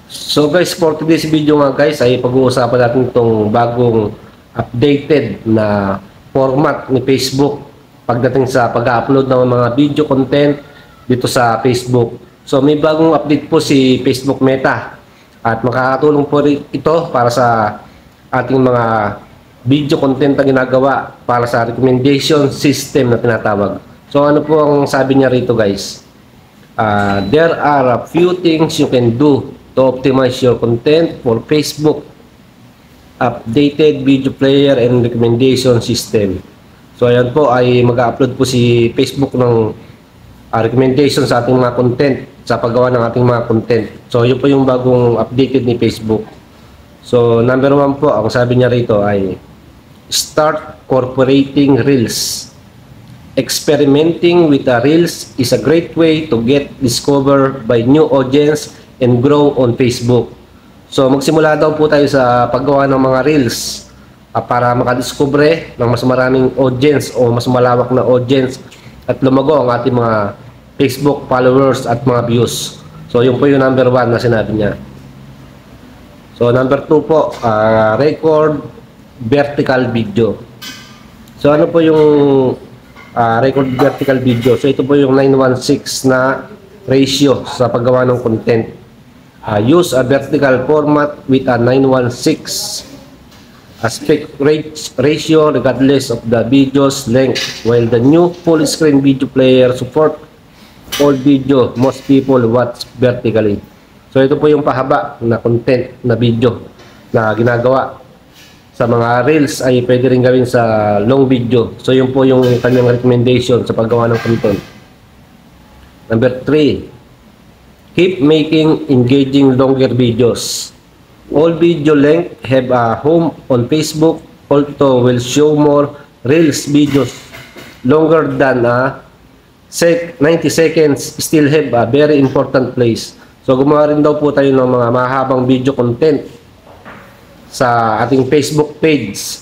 So guys, for today's video nga guys ay pag-uusapan natin itong bagong updated na format ni Facebook pagdating sa pag-upload ng mga video content dito sa Facebook. So may bagong update po si Facebook Meta at makakatulong po rin ito para sa ating mga video content na ginagawa para sa recommendation system na tinatawag. So ano po ang sabi niya rito guys? There are a few things you can do to optimize your content for Facebook updated video player and recommendation system. So ayan po ay mag-upload po si Facebook ng recommendation sa ating mga content sa paggawa ng ating mga content. So yun po yung bagong updated ni Facebook. So number 1 po, ang sabi niya rito ay start incorporating Reels. Experimenting with the Reels is a great way to get discovered by new audience and grow on Facebook. So magsimula daw po tayo sa paggawa ng mga Reels para makadiskubre ng mas maraming audience o mas malawak na audience at lumago ang ating mga Facebook followers at mga views. So yun po yung number 1 na sinabi niya. So number 2 po, record vertical video. So ano po yung record vertical video? So ito po yung 9:1:6 na ratio sa paggawa ng content. Use a vertical format with a 9:1:6 aspect ratio regardless of the video's length. While the new full screen video player support all video, most people watch vertically. So ito po yung pahaba na content na video na ginagawa sa mga Reels ay pwede rin gawin sa long video. So yun po yung kanyang recommendation sa paggawa ng content. Number 3, keep making engaging longer videos. All video length have a home on Facebook, although will show more Reels videos longer than 90 seconds still have a very important place. So gumawa rin daw po tayo ng mga mahabang video content sa ating Facebook page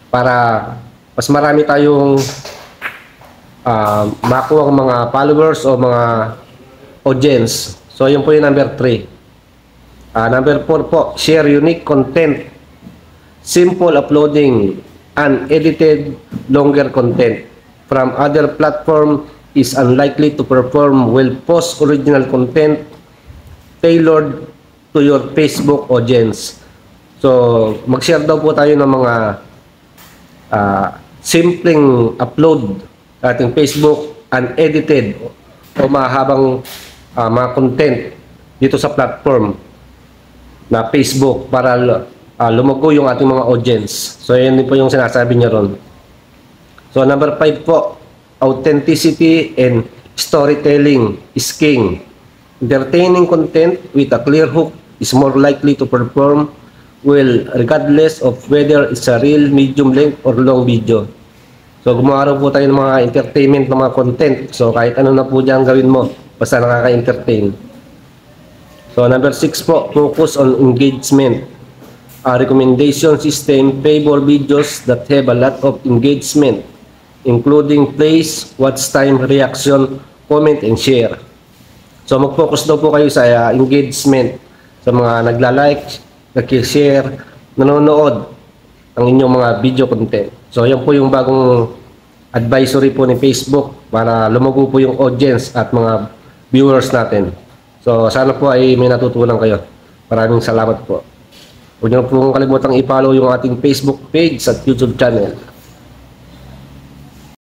para mas marami tayong makuha ang mga followers o mga audience. So yun po yung number 3. Number 4 po, share unique content. Simple uploading unedited longer content from other platform is unlikely to perform well. Post original content tailored to your Facebook audience. So mag-share daw po tayo ng mga simpleng upload sa ating Facebook unedited o mahabang mga content dito sa platform na Facebook para lumago yung ating mga audience. So yan din po yung sinasabi niya ron. So number 5 po, authenticity and storytelling is king. Entertaining content with a clear hook is more likely to perform well regardless of whether it's a real, medium length or long video. So gumawa po tayo ng mga entertainment ng mga content. So kahit ano na po diyan gawin mo, basta nakaka-entertain. So number 6 po, focus on engagement. A recommendation system favor videos that have a lot of engagement, including plays, watch time, reaction, comment, and share. So mag-focus daw po kayo sa engagement, sa mga nagla-like, nag-share, nanonood ang inyong mga video content. So yan po yung bagong advisory po ni Facebook para lumago po yung audience at mga viewers natin. So sana po ay may natutunan kayo. Maraming salamat po. Huwag niyo pong kalimutang i-follow yung ating Facebook page at YouTube channel.